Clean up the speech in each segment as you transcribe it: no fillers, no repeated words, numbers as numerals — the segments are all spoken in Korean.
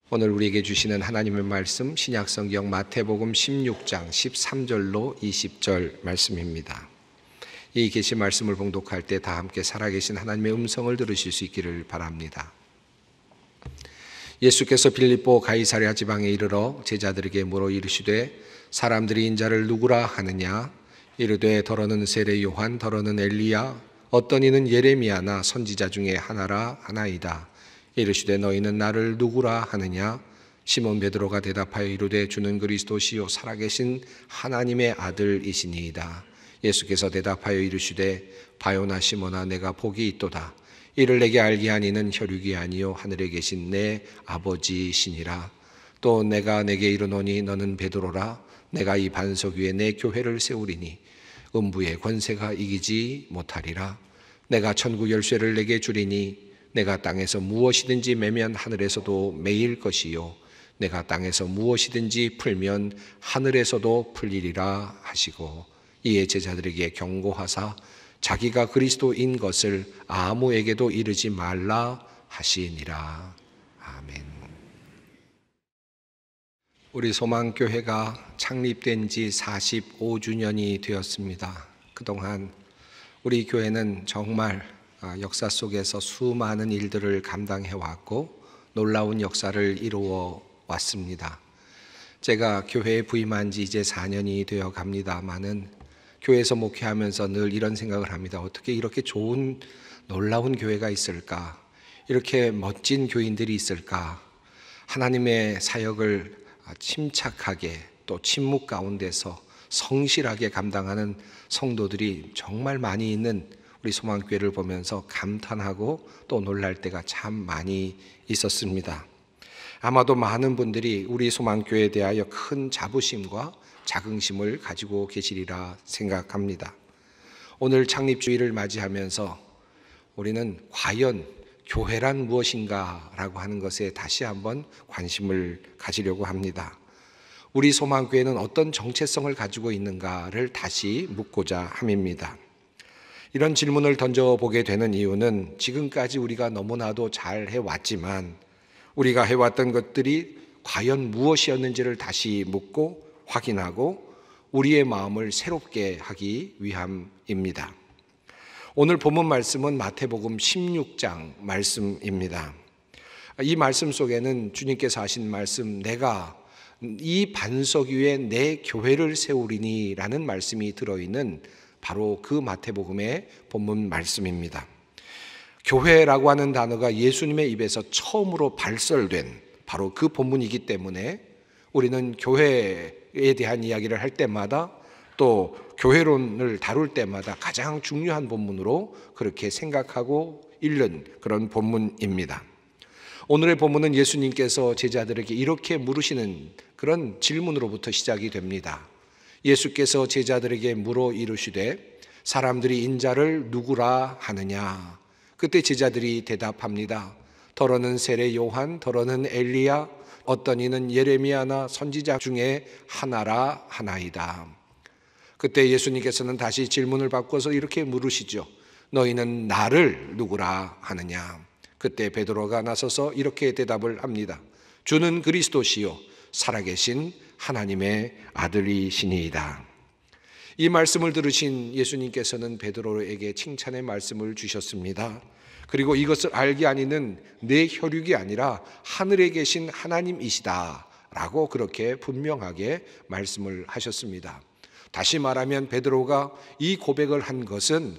오늘 우리에게 주시는 하나님의 말씀 신약성경 마태복음 16장 13절로 20절 말씀입니다. 이 계신 말씀을 봉독할 때 다 함께 살아계신 하나님의 음성을 들으실 수 있기를 바랍니다. 예수께서 빌립보 가이사랴 지방에 이르러 제자들에게 물어 이르시되 사람들이 인자를 누구라 하느냐? 이르되 더러는 세례 요한, 더러는 엘리야, 어떤 이는 예레미야나 선지자 중에 하나라 하나이다. 이르시되 너희는 나를 누구라 하느냐? 시몬 베드로가 대답하여 이르되 주는 그리스도시요 살아계신 하나님의 아들이시니이다. 예수께서 대답하여 이르시되 바요나 시몬아 내가 복이 있도다. 이를 내게 알게 하니는 혈육이 아니요 하늘에 계신 내 아버지시니라. 또 내가 내게 이르노니 너는 베드로라. 내가 이 반석 위에 내 교회를 세우리니 음부의 권세가 이기지 못하리라. 내가 천국 열쇠를 내게 주리니 내가 땅에서 무엇이든지 매면 하늘에서도 매일 것이요 내가 땅에서 무엇이든지 풀면 하늘에서도 풀리리라 하시고 이에 제자들에게 경고하사 자기가 그리스도인 것을 아무에게도 이르지 말라 하시니라. 아멘. 우리 소망교회가 창립된 지 45주년이 되었습니다. 그동안 우리 교회는 정말 역사 속에서 수많은 일들을 감당해 왔고 놀라운 역사를 이루어 왔습니다. 제가 교회에 부임한 지 이제 4년이 되어 갑니다마는 교회에서 목회하면서 늘 이런 생각을 합니다. 어떻게 이렇게 좋은 놀라운 교회가 있을까? 이렇게 멋진 교인들이 있을까? 하나님의 사역을 침착하게 또 침묵 가운데서 성실하게 감당하는 성도들이 정말 많이 있는 우리 소망교회를 보면서 감탄하고 또 놀랄 때가 참 많이 있었습니다. 아마도 많은 분들이 우리 소망교회에 대하여 큰 자부심과 자긍심을 가지고 계시리라 생각합니다. 오늘 창립주일을 맞이하면서 우리는 과연 교회란 무엇인가 라고 하는 것에 다시 한번 관심을 가지려고 합니다. 우리 소망교회는 어떤 정체성을 가지고 있는가를 다시 묻고자 함입니다. 이런 질문을 던져보게 되는 이유는 지금까지 우리가 너무나도 잘 해왔지만 우리가 해왔던 것들이 과연 무엇이었는지를 다시 묻고 확인하고 우리의 마음을 새롭게 하기 위함입니다. 오늘 본문 말씀은 마태복음 16장 말씀입니다. 이 말씀 속에는 주님께서 하신 말씀 내가 이 반석 위에 내 교회를 세우리니 라는 말씀이 들어있는 바로 그 마태복음의 본문 말씀입니다. 교회라고 하는 단어가 예수님의 입에서 처음으로 발설된 바로 그 본문이기 때문에 우리는 교회에 대한 이야기를 할 때마다 또 교회론을 다룰 때마다 가장 중요한 본문으로 그렇게 생각하고 읽는 그런 본문입니다. 오늘의 본문은 예수님께서 제자들에게 이렇게 물으시는 그런 질문으로부터 시작이 됩니다. 예수께서 제자들에게 물어 이르시되 사람들이 인자를 누구라 하느냐? 그때 제자들이 대답합니다. 더러는 세례 요한, 더러는 엘리야, 어떤 이는 예레미야나 선지자 중에 하나라 하나이다. 그때 예수님께서는 다시 질문을 바꿔서 이렇게 물으시죠. 너희는 나를 누구라 하느냐? 그때 베드로가 나서서 이렇게 대답을 합니다. 주는 그리스도시요 살아계신 하나님의 아들이시니이다. 이 말씀을 들으신 예수님께서는 베드로에게 칭찬의 말씀을 주셨습니다. 그리고 이것을 알게 하니는 내 혈육이 아니라 하늘에 계신 하나님이시다 라고 그렇게 분명하게 말씀을 하셨습니다. 다시 말하면 베드로가 이 고백을 한 것은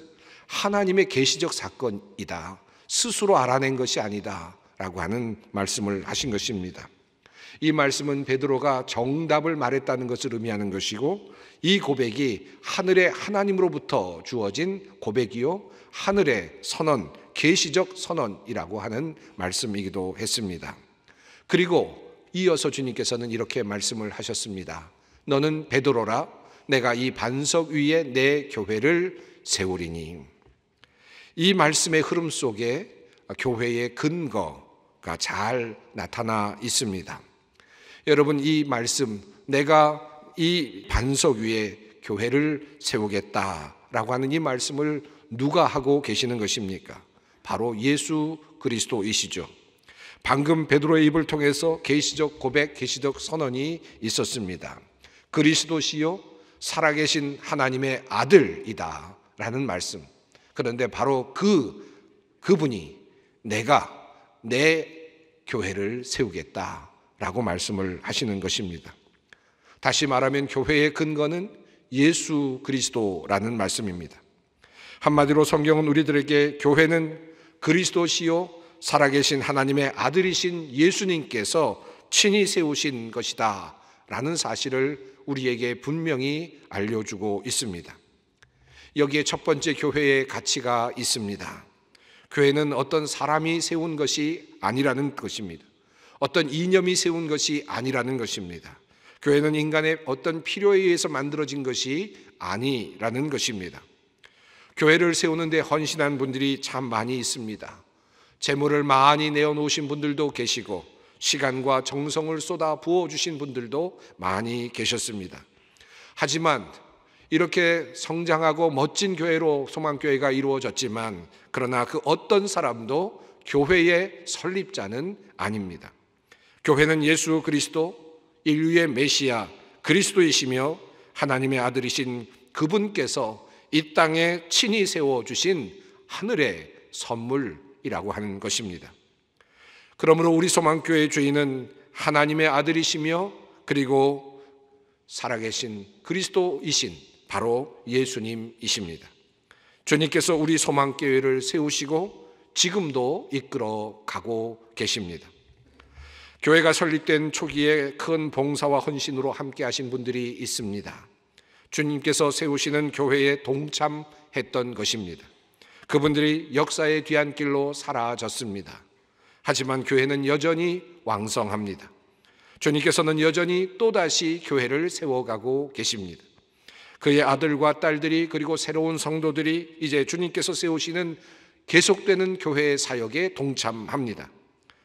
하나님의 계시적 사건이다. 스스로 알아낸 것이 아니다 라고 하는 말씀을 하신 것입니다. 이 말씀은 베드로가 정답을 말했다는 것을 의미하는 것이고 이 고백이 하늘의 하나님으로부터 주어진 고백이요 하늘의 선언, 계시적 선언이라고 하는 말씀이기도 했습니다. 그리고 이어서 주님께서는 이렇게 말씀을 하셨습니다. 너는 베드로라. 내가 이 반석 위에 내 교회를 세우리니. 이 말씀의 흐름 속에 교회의 근거가 잘 나타나 있습니다. 여러분 이 말씀 내가 이 반석 위에 교회를 세우겠다라고 하는 이 말씀을 누가 하고 계시는 것입니까? 바로 예수 그리스도이시죠. 방금 베드로의 입을 통해서 계시적 고백, 계시적 선언이 있었습니다. 그리스도시요 살아계신 하나님의 아들이다 라는 말씀. 그런데 바로 그분이 내가 내 교회를 세우겠다 라고 말씀을 하시는 것입니다. 다시 말하면 교회의 근거는 예수 그리스도라는 말씀입니다. 한마디로 성경은 우리들에게 교회는 그리스도시요 살아계신 하나님의 아들이신 예수님께서 친히 세우신 것이다 라는 사실을 우리에게 분명히 알려주고 있습니다. 여기에 첫 번째 교회의 가치가 있습니다. 교회는 어떤 사람이 세운 것이 아니라는 것입니다. 어떤 이념이 세운 것이 아니라는 것입니다. 교회는 인간의 어떤 필요에 의해서 만들어진 것이 아니라는 것입니다. 교회를 세우는 데 헌신한 분들이 참 많이 있습니다. 재물을 많이 내어놓으신 분들도 계시고 시간과 정성을 쏟아 부어주신 분들도 많이 계셨습니다. 하지만 이렇게 성장하고 멋진 교회로 소망교회가 이루어졌지만 그러나 그 어떤 사람도 교회의 설립자는 아닙니다. 교회는 예수 그리스도 인류의 메시아 그리스도이시며 하나님의 아들이신 그분께서 이 땅에 친히 세워주신 하늘의 선물이라고 하는 것입니다. 그러므로 우리 소망교회의 주인은 하나님의 아들이시며 그리고 살아계신 그리스도이신 바로 예수님이십니다. 주님께서 우리 소망교회를 세우시고 지금도 이끌어 가고 계십니다. 교회가 설립된 초기에 큰 봉사와 헌신으로 함께 하신 분들이 있습니다. 주님께서 세우시는 교회에 동참했던 것입니다. 그분들이 역사의 뒤안길로 사라졌습니다. 하지만 교회는 여전히 왕성합니다. 주님께서는 여전히 또다시 교회를 세워가고 계십니다. 그의 아들과 딸들이 그리고 새로운 성도들이 이제 주님께서 세우시는 계속되는 교회의 사역에 동참합니다.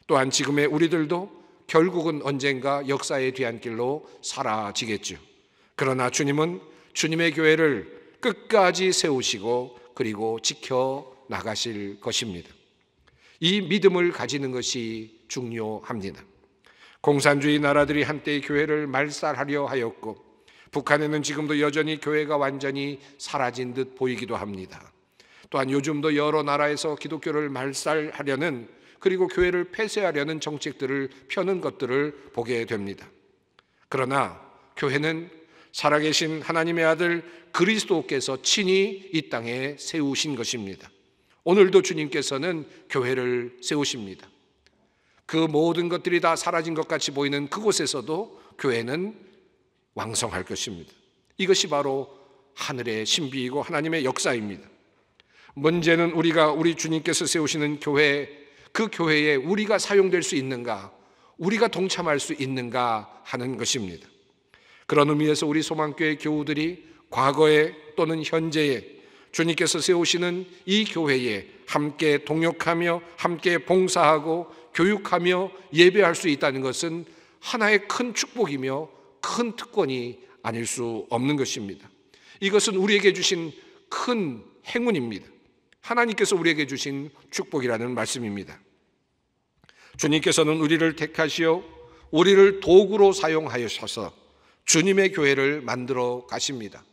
또한 지금의 우리들도 결국은 언젠가 역사의 뒤안길로 사라지겠죠. 그러나 주님은 주님의 교회를 끝까지 세우시고 그리고 지켜나가실 것입니다. 이 믿음을 가지는 것이 중요합니다. 공산주의 나라들이 한때 교회를 말살하려 하였고 북한에는 지금도 여전히 교회가 완전히 사라진 듯 보이기도 합니다. 또한 요즘도 여러 나라에서 기독교를 말살하려는 그리고 교회를 폐쇄하려는 정책들을 펴는 것들을 보게 됩니다. 그러나 교회는 살아계신 하나님의 아들 그리스도께서 친히 이 땅에 세우신 것입니다. 오늘도 주님께서는 교회를 세우십니다. 그 모든 것들이 다 사라진 것 같이 보이는 그곳에서도 교회는 왕성할 것입니다. 이것이 바로 하늘의 신비이고 하나님의 역사입니다. 문제는 우리 주님께서 세우시는 교회, 그 교회에 우리가 사용될 수 있는가, 우리가 동참할 수 있는가 하는 것입니다. 그런 의미에서 우리 소망교회 교우들이 과거에 또는 현재에 주님께서 세우시는 이 교회에 함께 동역하며 함께 봉사하고 교육하며 예배할 수 있다는 것은 하나의 큰 축복이며 큰 특권이 아닐 수 없는 것입니다. 이것은 우리에게 주신 큰 행운입니다. 하나님께서 우리에게 주신 축복이라는 말씀입니다. 주님께서는 우리를 택하시어 우리를 도구로 사용하셔서 주님의 교회를 만들어 가십니다.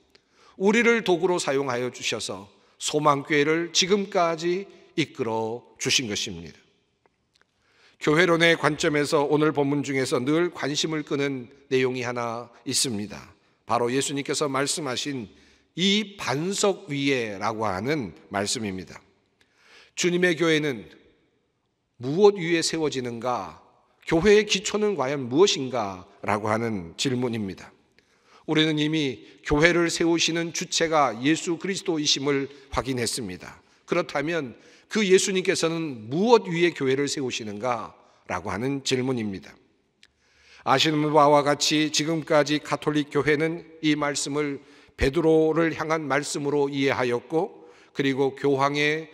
우리를 도구로 사용하여 주셔서 소망교회를 지금까지 이끌어 주신 것입니다. 교회론의 관점에서 오늘 본문 중에서 늘 관심을 끄는 내용이 하나 있습니다. 바로 예수님께서 말씀하신 이 반석 위에라고 하는 말씀입니다. 주님의 교회는 무엇 위에 세워지는가? 교회의 기초는 과연 무엇인가? 라고 하는 질문입니다. 우리는 이미 교회를 세우시는 주체가 예수 그리스도이심을 확인했습니다. 그렇다면 그 예수님께서는 무엇 위에 교회를 세우시는가? 라고 하는 질문입니다. 아시는 바와 같이 지금까지 가톨릭 교회는 이 말씀을 베드로를 향한 말씀으로 이해하였고 그리고 교황의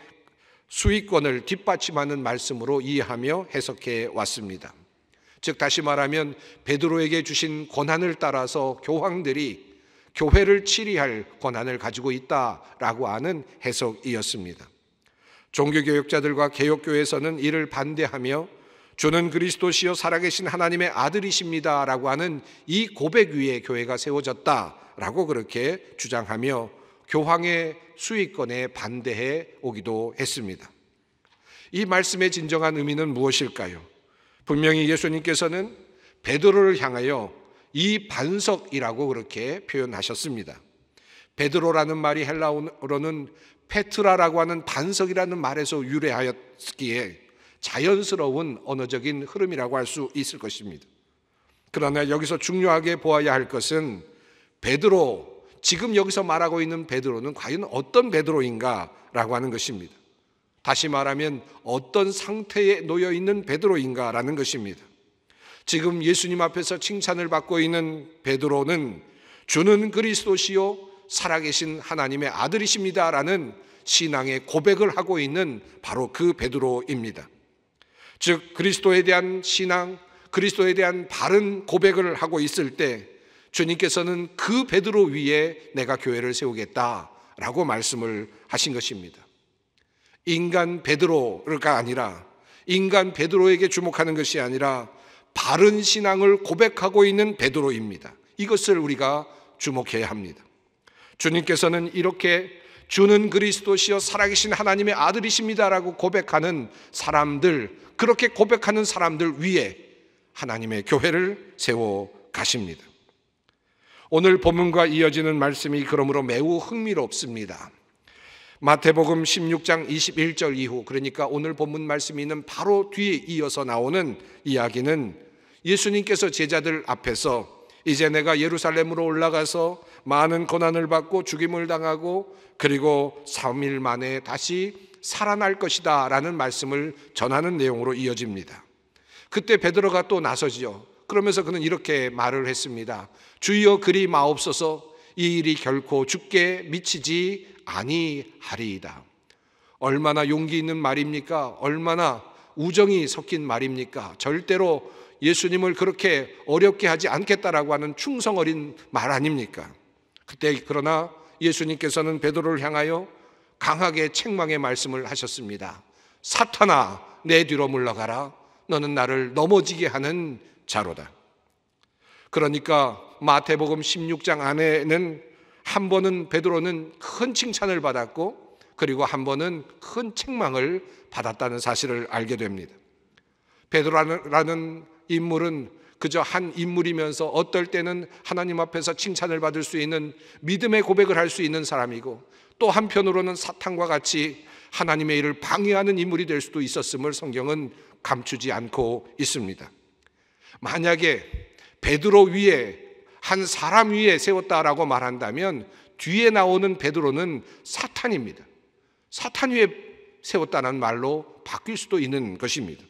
수익권을 뒷받침하는 말씀으로 이해하며 해석해 왔습니다. 즉 다시 말하면 베드로에게 주신 권한을 따라서 교황들이 교회를 치리할 권한을 가지고 있다라고 하는 해석이었습니다. 종교개혁자들과 개혁교회에서는 이를 반대하며 주는 그리스도시요 살아계신 하나님의 아들이십니다 라고 하는 이 고백 위에 교회가 세워졌다라고 그렇게 주장하며 교황의 수익권에 반대해 오기도 했습니다. 이 말씀의 진정한 의미는 무엇일까요? 분명히 예수님께서는 베드로를 향하여 이 반석이라고 그렇게 표현하셨습니다. 베드로라는 말이 헬라어로는 페트라라고 하는 반석이라는 말에서 유래하였기에 자연스러운 언어적인 흐름이라고 할 수 있을 것입니다. 그러나 여기서 중요하게 보아야 할 것은 베드로, 지금 여기서 말하고 있는 베드로는 과연 어떤 베드로인가라고 하는 것입니다. 다시 말하면 어떤 상태에 놓여 있는 베드로인가라는 것입니다. 지금 예수님 앞에서 칭찬을 받고 있는 베드로는 주는 그리스도시요 살아계신 하나님의 아들이십니다라는 신앙의 고백을 하고 있는 바로 그 베드로입니다. 즉 그리스도에 대한 신앙, 그리스도에 대한 바른 고백을 하고 있을 때 주님께서는 그 베드로 위에 내가 교회를 세우겠다라고 말씀을 하신 것입니다. 인간 베드로가 아니라, 인간 베드로에게 주목하는 것이 아니라 바른 신앙을 고백하고 있는 베드로입니다. 이것을 우리가 주목해야 합니다. 주님께서는 이렇게 주는 그리스도시요 살아계신 하나님의 아들이십니다라고 고백하는 사람들, 그렇게 고백하는 사람들 위에 하나님의 교회를 세워 가십니다. 오늘 본문과 이어지는 말씀이 그러므로 매우 흥미롭습니다. 마태복음 16장 21절 이후, 그러니까 오늘 본문 말씀이 있는 바로 뒤에 이어서 나오는 이야기는 예수님께서 제자들 앞에서 이제 내가 예루살렘으로 올라가서 많은 고난을 받고 죽임을 당하고 그리고 3일 만에 다시 살아날 것이다 라는 말씀을 전하는 내용으로 이어집니다. 그때 베드로가 또 나서지요. 그러면서 그는 이렇게 말을 했습니다. 주여 그리 마옵소서, 이 일이 결코 주께 미치지 아니하리이다. 얼마나 용기 있는 말입니까? 얼마나 우정이 섞인 말입니까? 절대로 예수님을 그렇게 어렵게 하지 않겠다라고 하는 충성 어린 말 아닙니까? 그때 그러나 예수님께서는 베드로를 향하여 강하게 책망의 말씀을 하셨습니다. 사탄아, 내 뒤로 물러가라. 너는 나를 넘어지게 하는 자로다. 그러니까 마태복음 16장 안에는 한 번은 베드로는 큰 칭찬을 받았고 그리고 한 번은 큰 책망을 받았다는 사실을 알게 됩니다. 베드로라는 인물은 그저 한 인물이면서 어떨 때는 하나님 앞에서 칭찬을 받을 수 있는 믿음의 고백을 할 수 있는 사람이고 또 한편으로는 사탄과 같이 하나님의 일을 방해하는 인물이 될 수도 있었음을 성경은 감추지 않고 있습니다. 만약에 베드로 위에 한 사람 위에 세웠다라고 말한다면 뒤에 나오는 베드로는 사탄입니다. 사탄 위에 세웠다는 말로 바뀔 수도 있는 것입니다.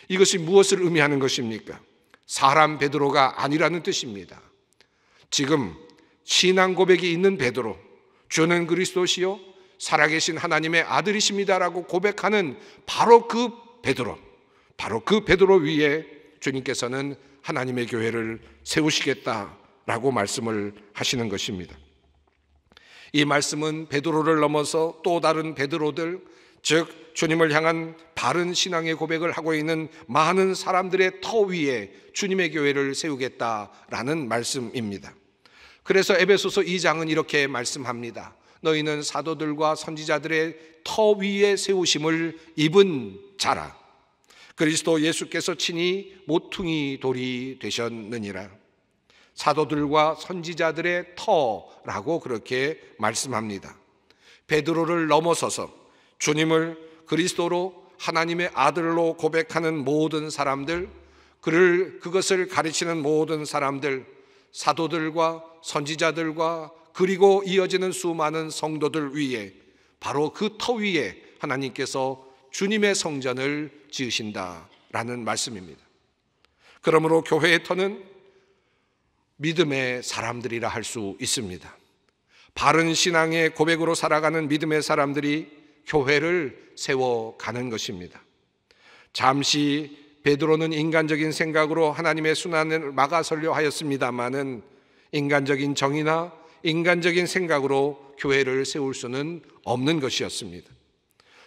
이것이 무엇을 의미하는 것입니까? 사람 베드로가 아니라는 뜻입니다. 지금 신앙 고백이 있는 베드로, 주는 그리스도시요 살아계신 하나님의 아들이십니다라고 고백하는 바로 그 베드로, 바로 그 베드로 위에 주님께서는 하나님의 교회를 세우시겠다라고 말씀을 하시는 것입니다. 이 말씀은 베드로를 넘어서 또 다른 베드로들, 즉 주님을 향한 바른 신앙의 고백을 하고 있는 많은 사람들의 터 위에 주님의 교회를 세우겠다라는 말씀입니다. 그래서 에베소서 2장은 이렇게 말씀합니다. 너희는 사도들과 선지자들의 터 위에 세우심을 입은 자라. 그리스도 예수께서 친히 모퉁이 돌이 되셨느니라. 사도들과 선지자들의 터라고 그렇게 말씀합니다. 베드로를 넘어서서 주님을 그리스도로 하나님의 아들로 고백하는 모든 사람들, 그것을 가르치는 모든 사람들, 사도들과 선지자들과 그리고 이어지는 수많은 성도들 위에 바로 그 터 위에 하나님께서 주님의 성전을 지으신다라는 말씀입니다. 그러므로 교회의 터는 믿음의 사람들이라 할 수 있습니다. 바른 신앙의 고백으로 살아가는 믿음의 사람들이 교회를 세워가는 것입니다. 잠시 베드로는 인간적인 생각으로 하나님의 순환을 막아서려 하였습니다마는 인간적인 정의나 인간적인 생각으로 교회를 세울 수는 없는 것이었습니다.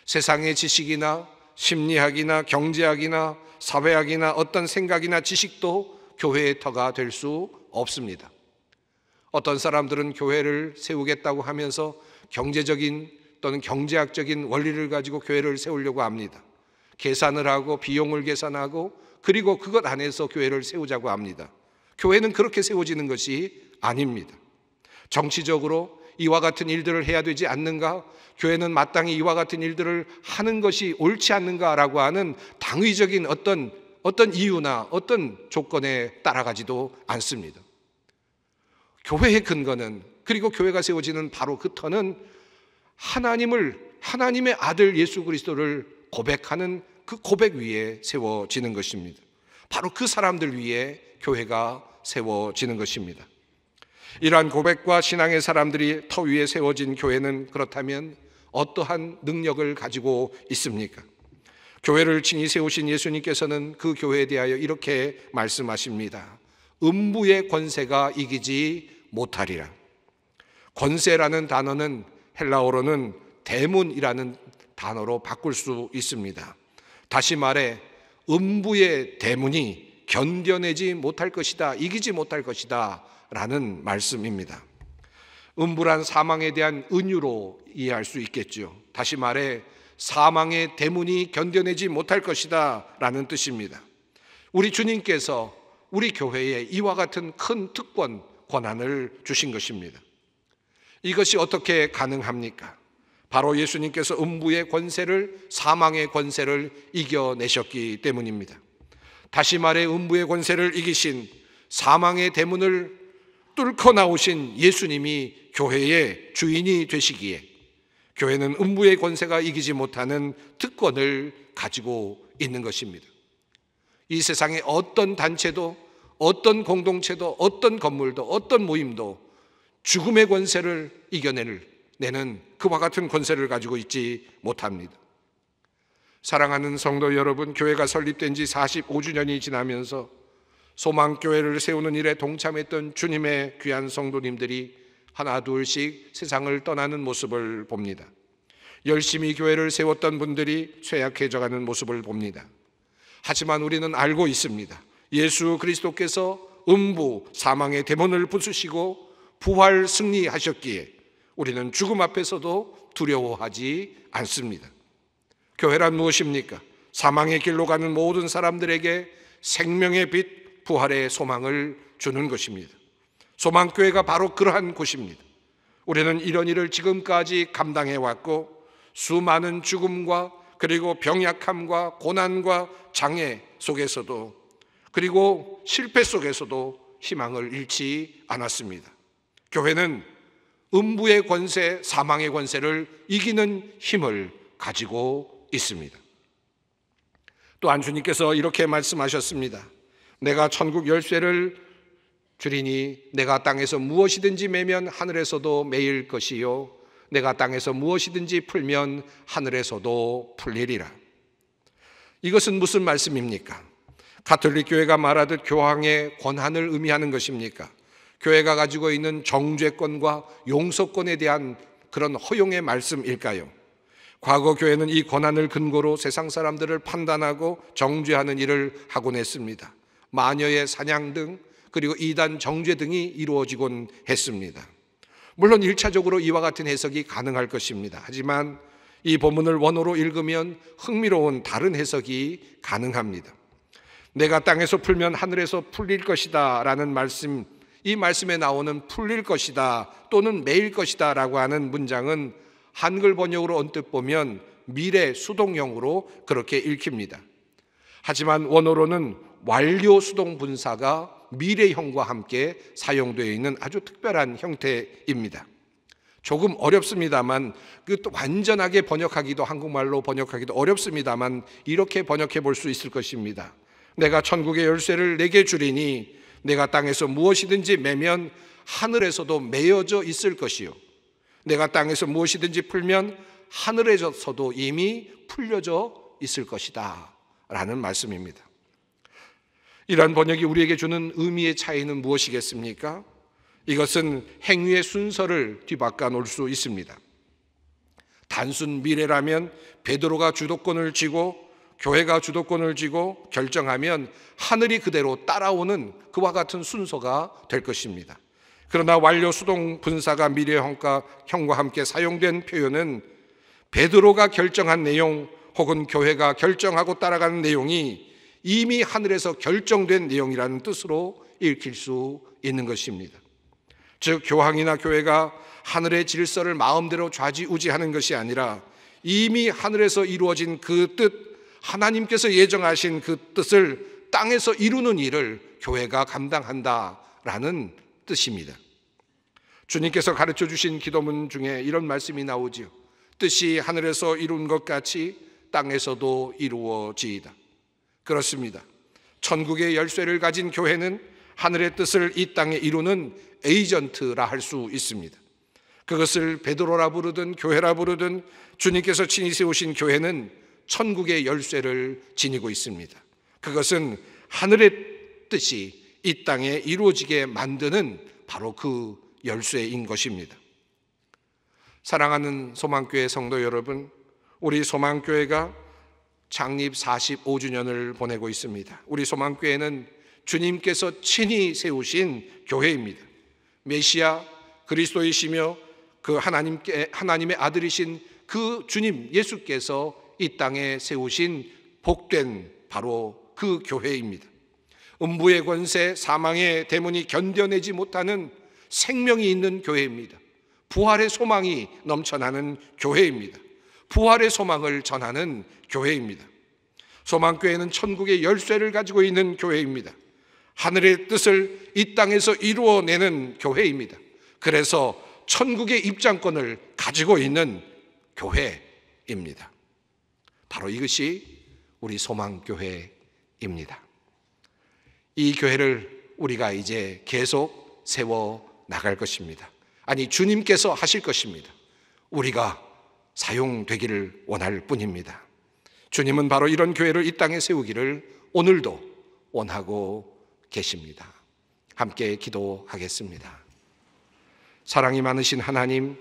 세상의 지식이나 심리학이나 경제학이나 사회학이나 어떤 생각이나 지식도 교회의 터가 될 수 없습니다. 어떤 사람들은 교회를 세우겠다고 하면서 경제적인 또는 경제학적인 원리를 가지고 교회를 세우려고 합니다. 계산을 하고 비용을 계산하고 그리고 그것 안에서 교회를 세우자고 합니다. 교회는 그렇게 세워지는 것이 아닙니다. 정치적으로 이와 같은 일들을 해야 되지 않는가? 교회는 마땅히 이와 같은 일들을 하는 것이 옳지 않는가라고 하는 당위적인 어떤 이유나 어떤 조건에 따라가지도 않습니다. 교회의 근거는, 그리고 교회가 세워지는 바로 그 터는 하나님의 아들 예수 그리스도를 고백하는 그 고백 위에 세워지는 것입니다. 바로 그 사람들 위에 교회가 세워지는 것입니다. 이러한 고백과 신앙의 사람들이 터 위에 세워진 교회는 그렇다면 어떠한 능력을 가지고 있습니까? 교회를 친히 세우신 예수님께서는 그 교회에 대하여 이렇게 말씀하십니다. 음부의 권세가 이기지 못하리라. 권세라는 단어는 헬라어로는 데몬이라는 단어로 바꿀 수 있습니다. 다시 말해 음부의 데몬이 견뎌내지 못할 것이다, 이기지 못할 것이다 라는 말씀입니다. 음부란 사망에 대한 은유로 이해할 수 있겠죠. 다시 말해 사망의 데몬이 견뎌내지 못할 것이다 라는 뜻입니다. 우리 주님께서 우리 교회에 이와 같은 큰 특권, 권한을 주신 것입니다. 이것이 어떻게 가능합니까? 바로 예수님께서 음부의 권세를, 사망의 권세를 이겨내셨기 때문입니다. 다시 말해 음부의 권세를 이기신, 사망의 대문을 뚫고 나오신 예수님이 교회의 주인이 되시기에 교회는 음부의 권세가 이기지 못하는 특권을 가지고 있는 것입니다. 이 세상의 어떤 단체도, 어떤 공동체도, 어떤 건물도, 어떤 모임도 죽음의 권세를 이겨내는 그와 같은 권세를 가지고 있지 못합니다. 사랑하는 성도 여러분, 교회가 설립된 지 45주년이 지나면서 소망교회를 세우는 일에 동참했던 주님의 귀한 성도님들이 하나 둘씩 세상을 떠나는 모습을 봅니다. 열심히 교회를 세웠던 분들이 쇠약해져가는 모습을 봅니다. 하지만 우리는 알고 있습니다. 예수 그리스도께서 음부, 사망의 데몬을 부수시고 부활 승리하셨기에 우리는 죽음 앞에서도 두려워하지 않습니다. 교회란 무엇입니까? 사망의 길로 가는 모든 사람들에게 생명의 빛, 부활의 소망을 주는 것입니다. 소망교회가 바로 그러한 곳입니다. 우리는 이런 일을 지금까지 감당해왔고 수많은 죽음과 그리고 병약함과 고난과 장애 속에서도, 그리고 실패 속에서도 희망을 잃지 않았습니다. 교회는 음부의 권세, 사망의 권세를 이기는 힘을 가지고 있습니다. 또한 주님께서 이렇게 말씀하셨습니다. 내가 천국 열쇠를 주리니 내가 땅에서 무엇이든지 매면 하늘에서도 매일 것이요 내가 땅에서 무엇이든지 풀면 하늘에서도 풀리리라. 이것은 무슨 말씀입니까? 가톨릭 교회가 말하듯 교황의 권한을 의미하는 것입니까? 교회가 가지고 있는 정죄권과 용서권에 대한 그런 허용의 말씀일까요? 과거 교회는 이 권한을 근거로 세상 사람들을 판단하고 정죄하는 일을 하곤 했습니다. 마녀의 사냥 등, 그리고 이단 정죄 등이 이루어지곤 했습니다. 물론 1차적으로 이와 같은 해석이 가능할 것입니다. 하지만 이 본문을 원어로 읽으면 흥미로운 다른 해석이 가능합니다. 내가 땅에서 풀면 하늘에서 풀릴 것이다 라는 말씀, 이 말씀에 나오는 풀릴 것이다 또는 매일 것이다 라고 하는 문장은 한글 번역으로 언뜻 보면 미래 수동형으로 그렇게 읽힙니다. 하지만 원어로는 완료 수동 분사가 미래형과 함께 사용되어 있는 아주 특별한 형태입니다. 조금 어렵습니다만, 완전하게 번역하기도, 한국말로 번역하기도 어렵습니다만 이렇게 번역해 볼 수 있을 것입니다. 내가 천국의 열쇠를 내게 주리니 내가 땅에서 무엇이든지 매면 하늘에서도 매어져 있을 것이요 내가 땅에서 무엇이든지 풀면 하늘에서도 이미 풀려져 있을 것이다 라는 말씀입니다. 이러한 번역이 우리에게 주는 의미의 차이는 무엇이겠습니까? 이것은 행위의 순서를 뒤바꿔 놓을 수 있습니다. 단순 미래라면 베드로가 주도권을 쥐고 교회가 주도권을 쥐고 결정하면 하늘이 그대로 따라오는 그와 같은 순서가 될 것입니다. 그러나 완료 수동 분사가 미래형과 함께 사용된 표현은 베드로가 결정한 내용 혹은 교회가 결정하고 따라가는 내용이 이미 하늘에서 결정된 내용이라는 뜻으로 읽힐 수 있는 것입니다. 즉 교황이나 교회가 하늘의 질서를 마음대로 좌지우지하는 것이 아니라 이미 하늘에서 이루어진 그 뜻, 하나님께서 예정하신 그 뜻을 땅에서 이루는 일을 교회가 감당한다라는 뜻입니다. 주님께서 가르쳐 주신 기도문 중에 이런 말씀이 나오지요. 뜻이 하늘에서 이룬 것 같이 땅에서도 이루어지이다. 그렇습니다. 천국의 열쇠를 가진 교회는 하늘의 뜻을 이 땅에 이루는 에이전트라 할 수 있습니다. 그것을 베드로라 부르든 교회라 부르든 주님께서 친히 세우신 교회는 천국의 열쇠를 지니고 있습니다. 그것은 하늘의 뜻이 이 땅에 이루어지게 만드는 바로 그 열쇠인 것입니다. 사랑하는 소망교회 성도 여러분, 우리 소망교회가 창립 45주년을 보내고 있습니다. 우리 소망교회는 주님께서 친히 세우신 교회입니다. 메시아 그리스도이시며 그 하나님의 아들이신 그 주님 예수께서 이 땅에 세우신 복된 바로 그 교회입니다. 음부의 권세, 사망의 대문이 견뎌내지 못하는 생명이 있는 교회입니다. 부활의 소망이 넘쳐나는 교회입니다. 부활의 소망을 전하는 교회입니다. 소망교회는 천국의 열쇠를 가지고 있는 교회입니다. 하늘의 뜻을 이 땅에서 이루어내는 교회입니다. 그래서 천국의 입장권을 가지고 있는 교회입니다. 바로 이것이 우리 소망교회입니다. 이 교회를 우리가 이제 계속 세워 나갈 것입니다. 아니, 주님께서 하실 것입니다. 우리가 사용되기를 원할 뿐입니다. 주님은 바로 이런 교회를 이 땅에 세우기를 오늘도 원하고 계십니다. 함께 기도하겠습니다. 사랑이 많으신 하나님,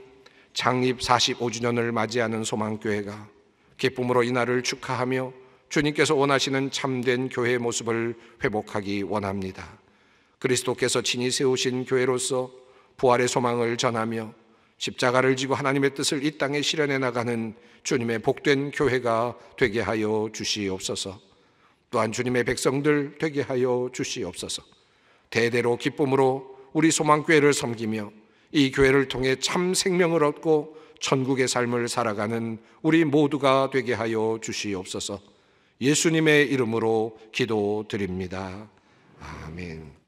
창립 45주년을 맞이하는 소망교회가 기쁨으로 이날을 축하하며 주님께서 원하시는 참된 교회의 모습을 회복하기 원합니다. 그리스도께서 친히 세우신 교회로서 부활의 소망을 전하며 십자가를 지고 하나님의 뜻을 이 땅에 실현해 나가는 주님의 복된 교회가 되게 하여 주시옵소서. 또한 주님의 백성들 되게 하여 주시옵소서. 대대로 기쁨으로 우리 소망교회를 섬기며 이 교회를 통해 참 생명을 얻고 천국의 삶을 살아가는 우리 모두가 되게 하여 주시옵소서. 예수님의 이름으로 기도드립니다. 아멘.